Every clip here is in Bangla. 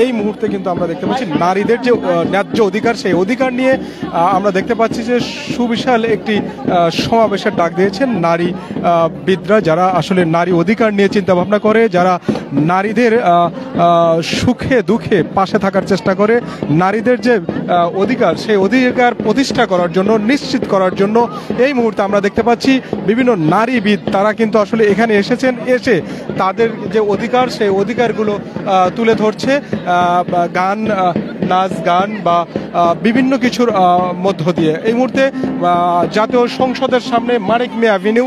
এই মুহূর্তে কিন্তু আমরা দেখতে পাচ্ছি নারীদের যে ন্যায্য অধিকার, সেই অধিকার নিয়ে আমরা দেখতে পাচ্ছি যে সুবিশাল একটি সমাবেশের ডাক দিয়েছেন নারী বিদরা, যারা আসলে নারী অধিকার নিয়ে চিন্তা ভাবনা করে, যারা নারীদের সুখে দুঃখে পাশে থাকার চেষ্টা করে, নারীদের যে অধিকার সেই অধিকার প্রতিষ্ঠা করার জন্য, নিশ্চিত করার জন্য এই মুহূর্তে আমরা দেখতে পাচ্ছি বিভিন্ন নারীবিদ তারা কিন্তু আসলে এখানে এসেছেন, এসে তাদের যে অধিকার সেই অধিকারগুলো তুলে ধরছে গান, নাচ গান বা বিভিন্ন কিছুর মধ্য দিয়ে। এই মুহূর্তে জাতীয় সংসদের সামনে মানিক মিয়া অ্যাভিনিউ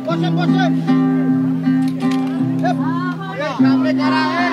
বসেন বসেন সামনে যারা